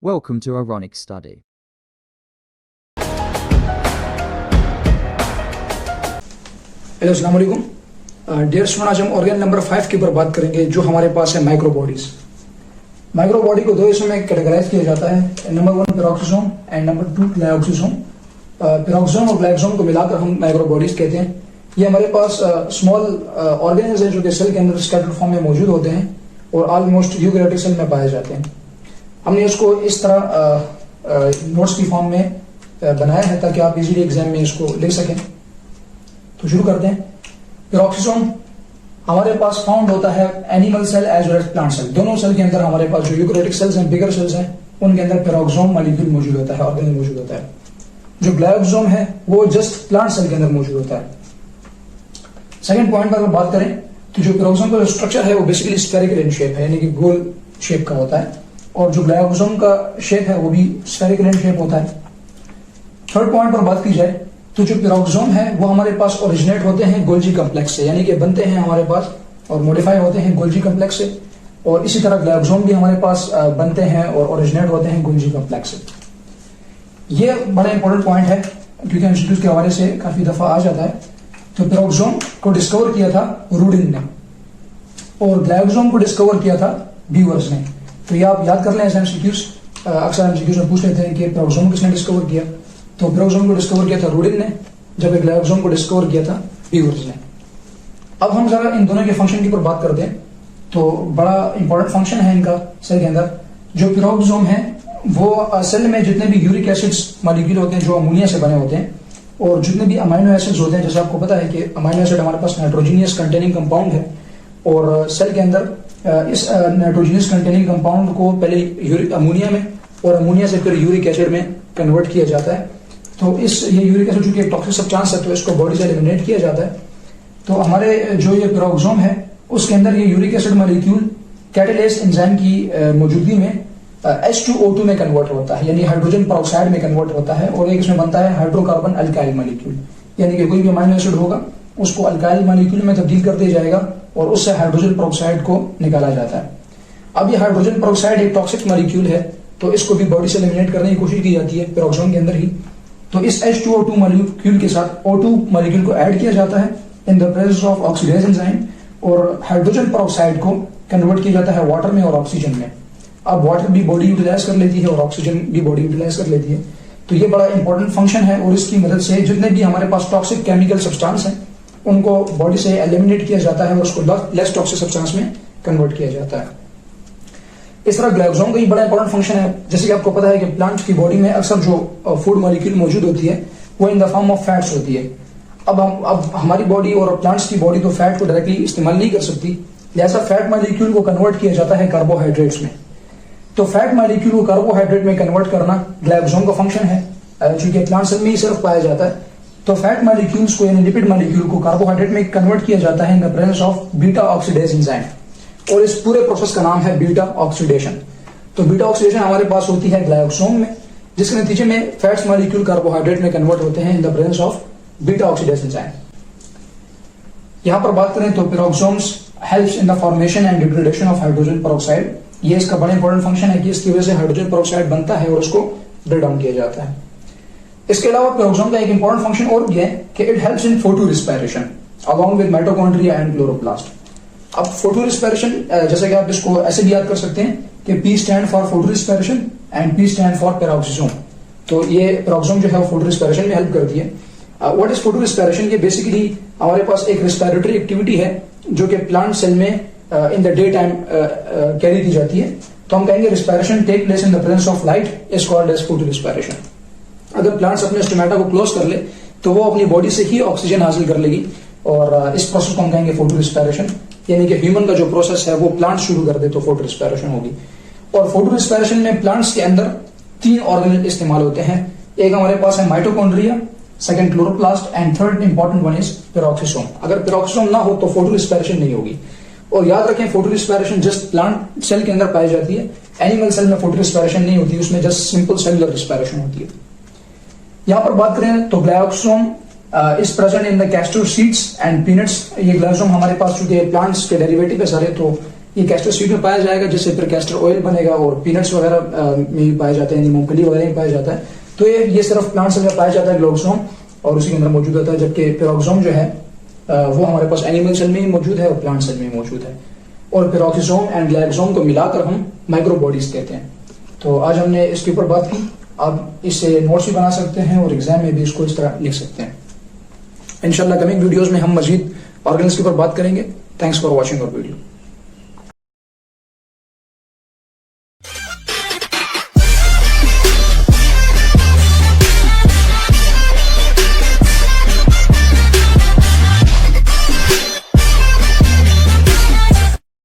Welcome to Ironic Study. Hello अस्सलाम वालेकुम dear student, आज हम ऑर्गेन नंबर 5 के ऊपर बात करेंगे जो हमारे पास है माइक्रो बॉडीज। माइक्रो बॉडी को दो हिस्सों में कैटेगराइज किया जाता है, number 1 peroxisome and number 2 glycosome. Peroxisome और ग्लाइकोसोम को मिलाकर हम माइक्रो बॉडीज कहते हैं। ये हमारे पास स्मॉल ऑर्गेन्स है जो कि सेल के अंदर स्कैटर्ड फॉर्म में मौजूद होते हैं और ऑलमोस्ट यूकैरियोटिक सेल में पाए जाते हैं। हमने इसको इस तरह नोट्स की फॉर्म में बनाया है ताकि आप इजीली एग्जाम में इसको लिख सकें। तो शुरू करते हैं। पेरोक्सिसोम हमारे पास फाउंड होता है animal cell as well as plant cell. दोनों सेल के अंदर हमारे पास जो यूकैरियोटिक सेल्स हैं, बिगर सेल्स हैं, उनके अंदर पेरोक्सोम मॉलिक्यूल मौजूद होता है, ऑर्गेनेल मौजूद होता है। जो ग्लाइकोसोम है वो जस्ट प्लांट सेल के अंदर मौजूद होता है। सेकंड पॉइंट पर अगर बात करें तो जो पेरोक्सोम का स्ट्रक्चर है वो बेसिकली स्फेरिकल इन शेप है, यानी कि गोल शेप का होता है, और जो ग्लाइकोसोम का शेप है वो भी स्फेरिकल इन शेप होता है। थर्ड पॉइंट पर बात की जाए तो जो पेरोक्सोम है वो हमारे पास ओरिजिनेट होते हैं गोल्जी कॉम्प्लेक्स से, यानी कि बनते हैं हमारे पास और मॉडिफाई होते हैं गोल्जी कॉम्प्लेक्स से, और इसी तरह ग्लाइकोसोम भी हमारे पास बनते हैं और ओरिजिनेट होते हैं गोल्जी कॉम्प्लेक्स से। ये बड़ा इंपॉर्टेंट पॉइंट है क्योंकि इंस्टीट्यूट के हवाले से काफी दफा आ जाता है। तो पेरोक्सोम को डिस्कवर किया था रूडिन ने और ग्लाइकोसोम को डिस्कवर किया था बीवर्स ने। तो ये आप याद कर लें, ऐसे एमसीक्यूज अक्सर एमसीक्यूज में पूछ लेते हैं कि पेरोक्सोम किसने डिस्कवर किया। तो पेरोक्सोम को डिस्कवर किया था रूडिन ने, जब ग्लाइकोसोम को डिस्कवर किया था बीवर्स ने। अब हम जरा इन दोनों के फंक्शन के ऊपर बात करते हैं। तो बड़ा इंपॉर्टेंट फंक्शन है इनका सेल के अंदर। जो पेरोक्सोम है वो सेल में जितने भी यूरिक एसिड्स मॉलिक्यूल होते हैं जो अमोनिया से बने होते हैं, और जितने भी अमाइनो एसिड्स होते हैं, जैसे आपको पता है कि अमाइनो एसिड हमारे पास नाइट्रोजीनियस कंटेनिंग कंपाउंड है, और सेल के अंदर इस नाइट्रोजीनियस कंटेनिंग कंपाउंड को पहले अमोनिया में और अमोनिया से फिर यूरिक एसिड में कन्वर्ट किया जाता है। तो ये यूरिक एसिड चूंकि एक टॉक्सिक सब्सटेंस है तो इसको बॉडी से एलिमिनेट किया जाता है। तो हमारे जो ये पेरोक्सोम है उसके अंदर ये uric acid molecule catalase enzyme की मौजूदगी में H2O2 में कन्वर्ट होता है, यानी हाइड्रोजन पेरोक्साइड में कन्वर्ट होता है, और एक इसमें बनता है हाइड्रोकार्बन अल्काइल मॉलिक्यूल, यानी कि कोई भी अमाइनो एसिड होगा उसको अल्काइल मॉलिक्यूल में तब्दील कर दिया जाएगा और उससे हाइड्रोजन पेरोक्साइड को निकाला जाता है। अब ये हाइड्रोजन पेरोक्साइड एक टॉक्सिक मॉलिक्यूल है तो इसको भी बॉडी से एलिमिनेट करने की कोशिश की जाती है पेरोक्सोम के अंदर ही। तो इस H2O2 मॉलिक्यूल के साथ O2 मॉलिक्यूल को ऐड किया जाता है in the presence of oxidase enzyme, और हाइड्रोजन पेरोक्साइड को कन्वर्ट किया जाता है वाटर में और ऑक्सीजन में। अब वाटर भी बॉडी यूटिलाइज कर लेती है और ऑक्सीजन भी बॉडी यूटिलाइज कर लेती है। तो ये बड़ा इंपॉर्टेंट फंक्शन है, और इसकी मदद से जितने भी हमारे पास टॉक्सिक केमिकल सब्सटेंस हैं उनको बॉडी से एलिमिनेट किया जाता है और उसको लेस टॉक्सिक सब्सटेंस में कन्वर्ट किया जाता है। इस तरह ग्लाइकोसोम का ही बड़ा इंपॉर्टेंट फंक्शन है। जैसे कि आपको पता है कि प्लांट की बॉडी में अक्सर जो फूड मॉलिक्यूल मौजूद होती है वो in the form of fats होती है। अब हमारी बॉडी और प्लांट्स की बॉडी तो फैट को डायरेक्टली इस्तेमाल नहीं कर सकती, लिहाजा फैट मॉलिक्यूल को कन्वर्ट किया जाता है कार्बोहाइड्रेट्स में। तो फैट मॉलिक्यूल को कार्बोहाइड्रेट में कन्वर्ट करना ग्लाइकोसोम का फंक्शन है, चूंकि प्लांट सेल में ही सिर्फ पाया जाता है। तो फैट मॉलिक्यूल्स को यानी लिपिड मॉलिक्यूल को कार्बोहाइड्रेट में कन्वर्ट किया जाता है in the presence of beta oxidase enzyme, और इस पूरे प्रोसेस का नाम है बीटा ऑक्सीडेशन। तो बीटा ऑक्सीडेशन हमारे पास होती है ग्लाइकोसोम में, जिसके नतीजे में फैट्स मॉलिक्यूल कार्बोहाइड्रेट में कन्वर्ट होते हैं in the presence of beta oxidase enzyme. यहां पर बात करें तो peroxisomes helps in the formation and degradation of hydrogen peroxide. ये इसका बड़ा इंपॉर्टेंट फंक्शन है कि इसकी वजह से हाइड्रोजन पेरोक्साइड बनता है और उसको ब्रेक डाउन किया जाता है। इसके अलावा पेरोक्सोम का एक इंपॉर्टेंट फंक्शन और भी है कि it helps in photo respiration along with mitochondria and chloroplast. अब फोटो रिस्पायरेशन जैसे कि आप इसको ऐसे भी याद कर सकते हैं कि P stand for photo respiration and P stand for peroxisome. तो ये पेरोक्सोम जो है वो फोटो रिस्पायरेशन में हेल्प करती है। What is photo respiration? ये बेसिकली हमारे पास एक रिस्पायरेटरी एक्टिविटी है जो कि प्लांट सेल में in the day time carry की जाती है। तो हम कहेंगे respiration take place in the presence of light is called as photo respiration. अगर प्लांट्स अपने स्टोमेटा को क्लोज कर ले तो वो अपनी बॉडी से ही ऑक्सीजन हासिल कर लेगी, और इस प्रोसेस को हम कहेंगे फोटो रिस्पायरेशन। यानी कि ह्यूमन का जो प्रोसेस है वो प्लांट शुरू कर दे तो फोटो रिस्पायरेशन होगी। और फोटो रिस्पायरेशन में प्लांट्स के अंदर 3 ऑर्गेनेल इस्तेमाल होते हैं। एक हमारे पास है mitochondria, second chloroplast, and third important one is peroxisome. अगर पेरोक्सिसोम ना हो तो फोटो रिस्पायरेशन नहीं होगी। और याद रखें photo respiration just plant cell के अंदर पाई जाती है, एनिमल सेल में फोटो रिस्पायरेशन नहीं होती, उसमें जस्ट सिंपल सेलुलर रिस्पायरेशन होती है। यहां पर बात करें तो glycosome is present in the castor seeds and peanuts. ये ग्लाइकोसोम हमारे पास चूंकि प्लांट्स के डेरिवेटिव है सारे, तो ये कैस्टर सीड में पाया जाएगा, जिससे फिर कैस्टर ऑयल बनेगा, और पीनट्स वगैरह में भी पाया जाता है, मूंगफली वगैरह में पाया जाता है। तो ये सिर्फ प्लांट सेल में पाया जाता है ग्लोक्सोम, और उसी के अंदर मौजूद होता है, जबकि पेरोक्सोम जो है वो हमारे पास एनिमल सेल में ही मौजूद है और प्लांट सेल में मौजूद है। और पेरोक्सोम एंड ग्लाइकोसोम को मिलाकर हम माइक्रोबॉडीज कहते हैं। तो आज हमने इसके ऊपर बात की। आप इससे नोट्स भी बना सकते हैं और एग्जाम में भी इसको इस तरह लिख सकते हैं। इंशाल्लाह कमिंग वीडियोस में हम मजीद ऑर्गेन्स के ऊपर बात करेंगे। Thanks for watching our video.